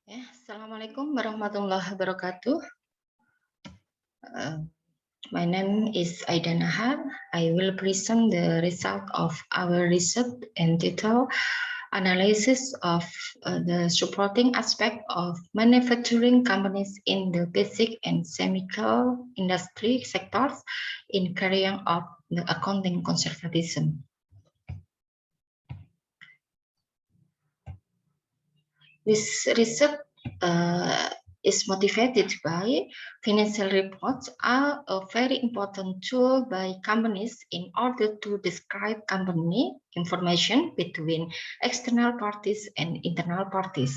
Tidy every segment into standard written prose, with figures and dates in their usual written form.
Ya, Assalamualaikum warahmatullahi wabarakatuh. My name is Aida Nahar. I will present the result of our research entitled Analysis of the Supporting Aspect of Manufacturing Companies in the Basic and Chemical Industry Sectors in Carrying Out the Accounting Conservatism. This research is motivated by financial reports are a very important tool by companies in order to describe company information between external parties and internal parties.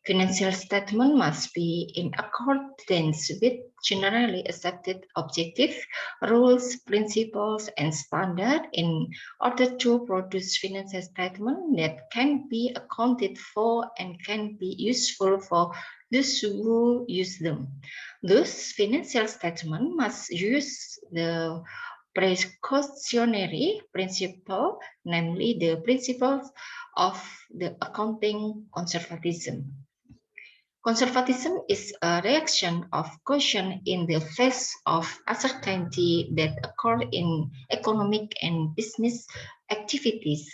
Financial statement must be in accordance with generally accepted objective, rules, principles, and standards in order to produce financial statement that can be accounted for and can be useful for those who use them. Thus, financial statement must use the precautionary principle, namely the principles of the accounting conservatism. Conservatism is a reaction of caution in the face of uncertainty that occur in economic and business activities.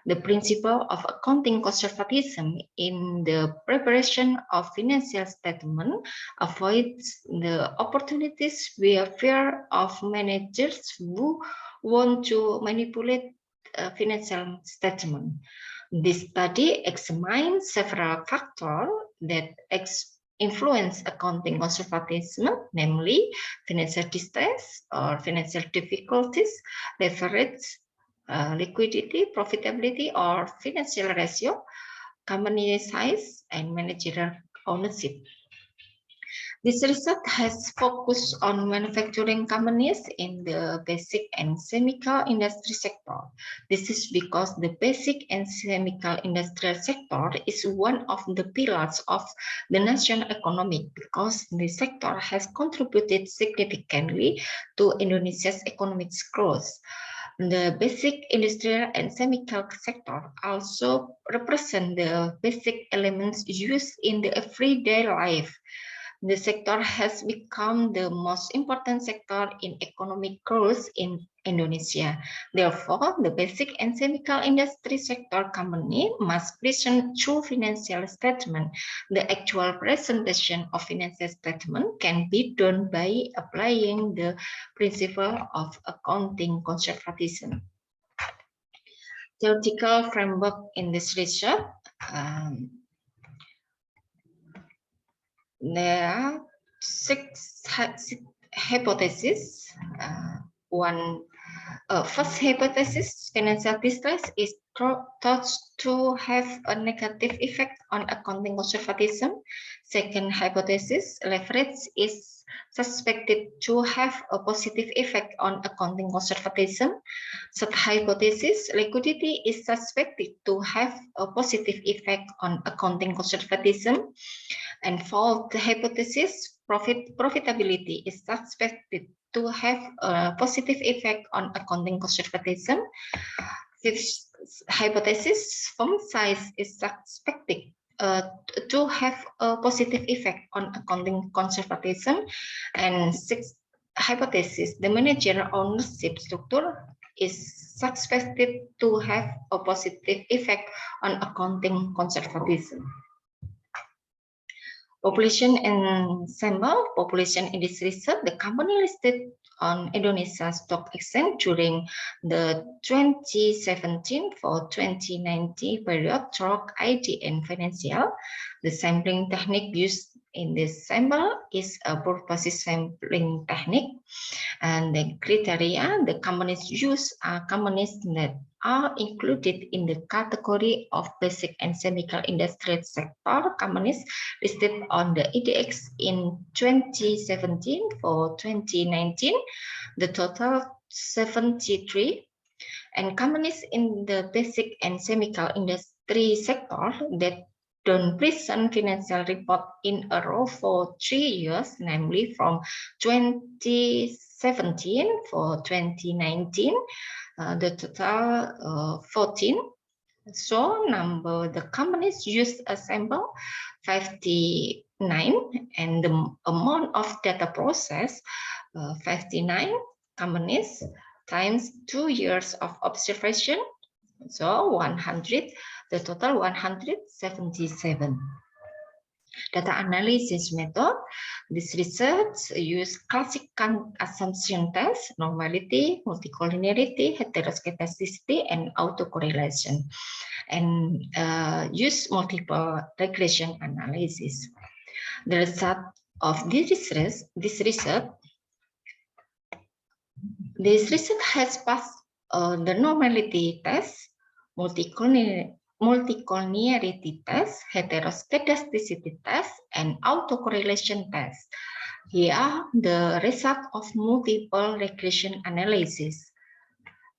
The principle of accounting conservatism in the preparation of financial statement avoids the opportunities behavior of managers who want to manipulate a financial statement. This study examines several factors that influence accounting conservatism, namely financial distress or financial difficulties, leverage, liquidity, profitability, or financial ratio, company size, and managerial ownership. This research has focused on manufacturing companies in the basic and chemical industry sector. This is because the basic and chemical industrial sector is one of the pillars of the national economy because the sector has contributed significantly to Indonesia's economic growth. The basic industrial and chemical sector also represent the basic elements used in the everyday life. The sector has become the most important sector in economic growth in Indonesia. Therefore, the basic and chemical industry sector company must present true financial statement. The actual presentation of financial statement can be done by applying the principle of accounting conservatism. Theoretical framework in this research. There are six hypotheses. First hypothesis, financial distress is thought to have a negative effect on accounting conservatism. Second hypothesis, leverage is suspected to have a positive effect on accounting conservatism. Third hypothesis, liquidity is suspected to have a positive effect on accounting conservatism. And fourth hypothesis, profitability is suspected to have a positive effect on accounting conservatism. Fifth hypothesis, firm size is suspected to have a positive effect on accounting conservatism. And sixth hypothesis, the managerial ownership structure is suspected to have a positive effect on accounting conservatism. Population ensemble, population in this research, the company listed on Indonesia Stock Exchange during the 2017-2019 period track ID and financial. The sampling technique used in this sample is a purposive sampling technique, and the criteria the companies use are companies that are included in the category of basic and chemical industry sector companies listed on the IDX in 2017 for 2019, the total 73, and companies in the basic and chemical industry sector that don't present financial report in a row for 3 years, namely from 2017 for 2019, the total 14, So the companies used a sample 59 and the amount of data processed 59 companies times 2 years of observation. So 100, the total 177. Data analysis method. This research use classic assumption test, normality, multicollinearity, heteroscedasticity, and autocorrelation, and use multiple regression analysis. The result of this research has passed the normality test, multicollinearity test, heteroscedasticity test, and autocorrelation test. Here are the results of multiple regression analysis.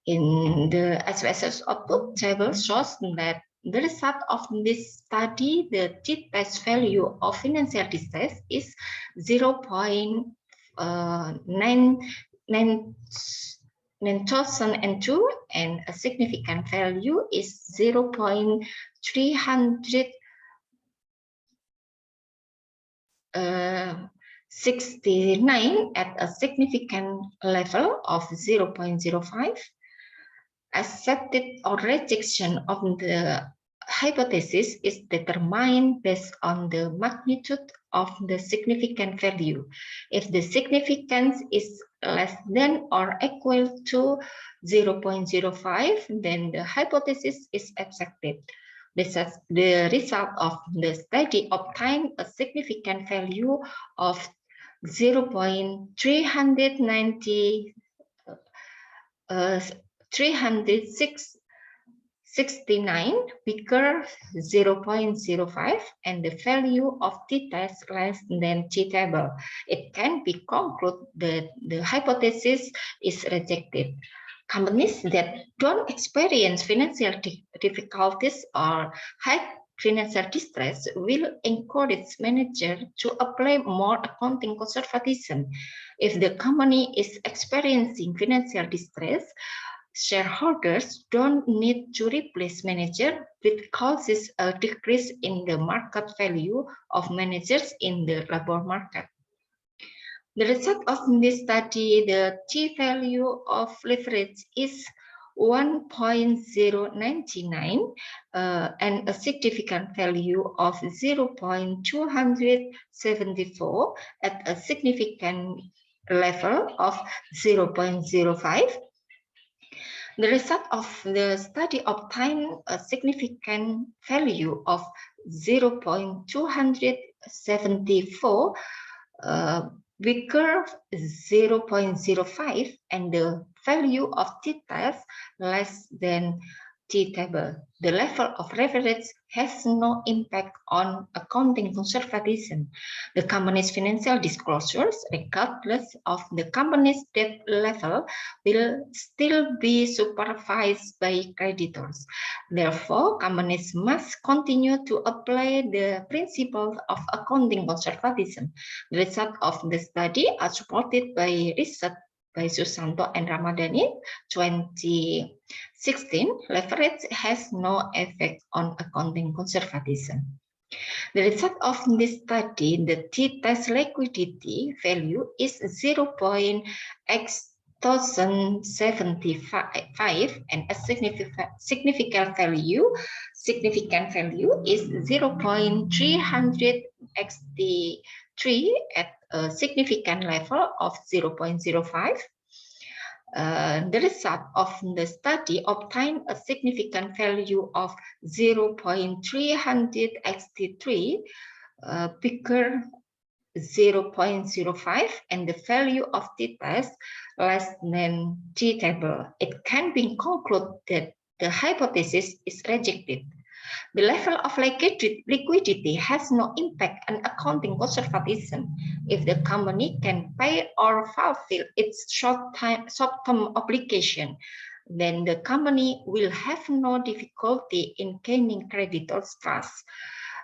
In the SPSS output table shows that the result of this study, the t-test value of financial distress is 0.9002 and a significant value is 0.369 at a significant level of 0.05. Accepted or rejection of the hypothesis is determined based on the magnitude of the significant value. If the significance is less than or equal to 0.05, then the hypothesis is accepted. The result of the study obtained a significant value of 0.369 bigger 0.05 and the value of t-test less than t-table. It can be concluded that the hypothesis is rejected. Companies that don't experience financial difficulties or high financial distress will encourage managers to apply more accounting conservatism. If the company is experiencing financial distress, shareholders don't need to replace manager, which causes a decrease in the market value of managers in the labor market. The result of this study, the t-value of leverage is 1.099 and a significant value of 0.274 at a significant level of 0.05. The result of the study obtained a significant value of 0.274 bigger 0.05 and the value of t-test less than t-table. The level of leverage has no impact on accounting conservatism. The company's financial disclosures, regardless of the company's debt level, will still be supervised by creditors. Therefore, companies must continue to apply the principles of accounting conservatism. The results of the study are supported by research by Susanto and Ramadhani, 2016. Leverage has no effect on accounting conservatism. The result of this study, the t-test liquidity value is 0.x1075 and a significant value is 0.363 at a significant level of 0.05. The result of the study obtained a significant value of 0.363 bigger 0.05 and the value of t-test less than t-table. It can be concluded that the hypothesis is rejected. The level of liquidity has no impact on accounting conservatism. If the company can pay or fulfill its short-term obligation, then the company will have no difficulty in gaining creditors' trust.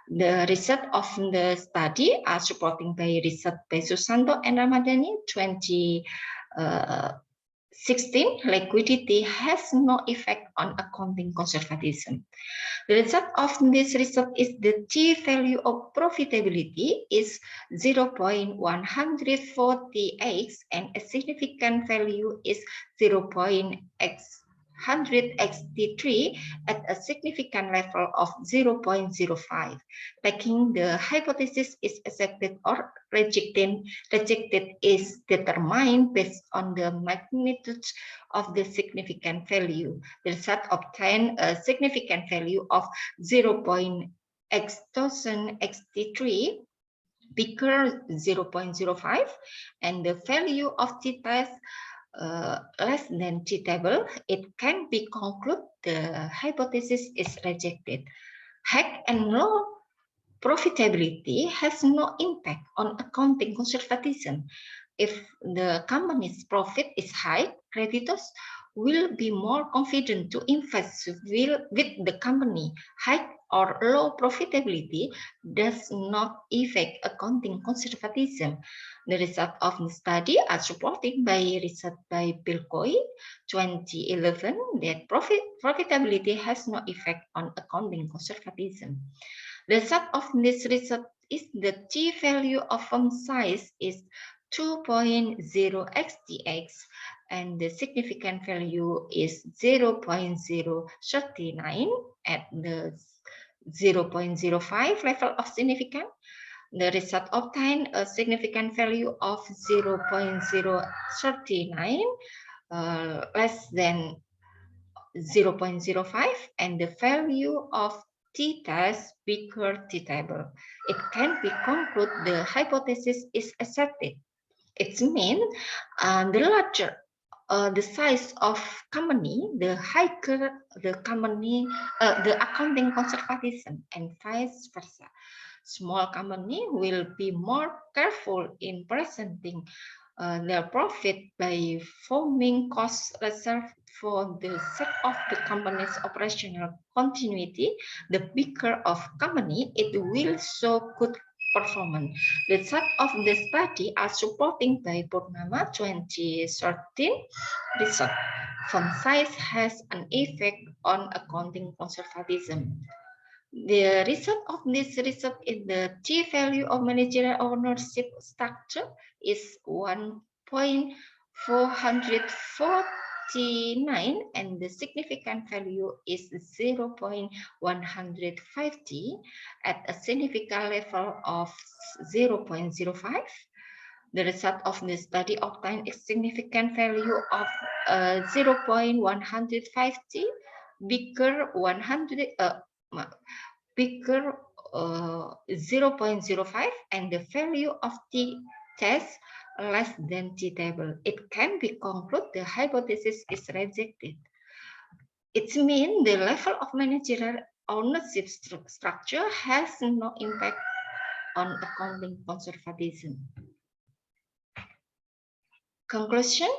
The result of the study are supported by research by Susanto and Ramadhani, 2016. 16. Liquidity has no effect on accounting conservatism. The result of this result is the t-value of profitability is 0.140x and a significant value is 0.163 at a significant level of 0.05. Taking the hypothesis is accepted or rejected is determined based on the magnitude of the significant value. The result obtained a significant value of 0.1063 bigger 0.05 and the value of t-test less than t-table, it can be concluded the hypothesis is rejected. High and low profitability has no impact on accounting conservatism. If the company's profit is high, creditors will be more confident to invest with the company. High or low profitability does not affect accounting conservatism. The results of the study are supported by research by Pilcoy 2011 that profitability has no effect on accounting conservatism. The result of this research is the t-value of firm size is 2.0xdx and the significant value is 0.039 at the 0.05 level of significant. The result obtained a significant value of 0.039 less than 0.05 and the value of t-test bigger t-table. It can be concluded the hypothesis is accepted. It means the larger the size of company, the higher the company, the accounting conservatism, and vice versa. Small company will be more careful in presenting their profit by forming cost reserve for the sake of the company's operational continuity. The bigger of company, it will show good performance. The result of the study are supported by Purnama 2013 result. Fund size has an effect on accounting conservatism. The result of this result is the t-value of managerial ownership structure is 1.449 and the significant value is 0.150 at a significant level of 0.05. The result of the study obtained a significant value of 0.150 bigger 0.05 and the value of t-test less than t-table. It can be concluded the hypothesis is rejected. It means the level of managerial ownership structure has no impact on accounting conservatism. Conclusion.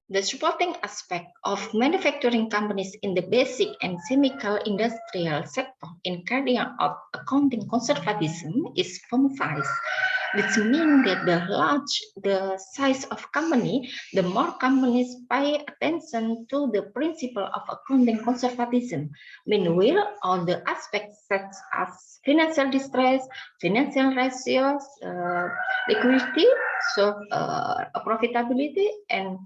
The supporting aspect of manufacturing companies in the basic and chemical industrial sector in carrying out accounting conservatism is firm size. This means that the larger the size of company, the more companies pay attention to the principle of accounting conservatism. Meanwhile, all the aspects such as financial distress, financial ratios, liquidity, so profitability, and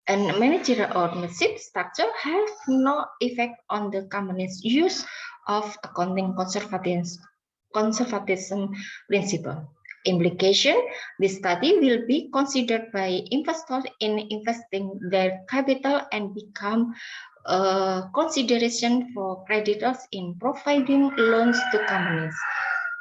managerial ownership structure has no effect on the company's use of accounting conservatism principle. Implication, this study will be considered by investors in investing their capital and become a consideration for creditors in providing loans to companies.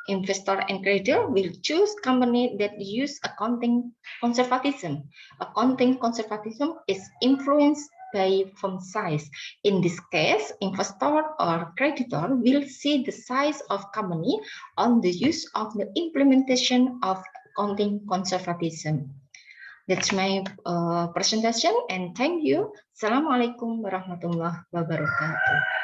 Investor and creditor will choose companies that use accounting conservatism. Accounting conservatism is influenced by firm size. In this case, investor or creditor will see the size of company on the use of the implementation of accounting conservatism. That's my presentation and thank you. Assalamualaikum warahmatullahi wabarakatuh.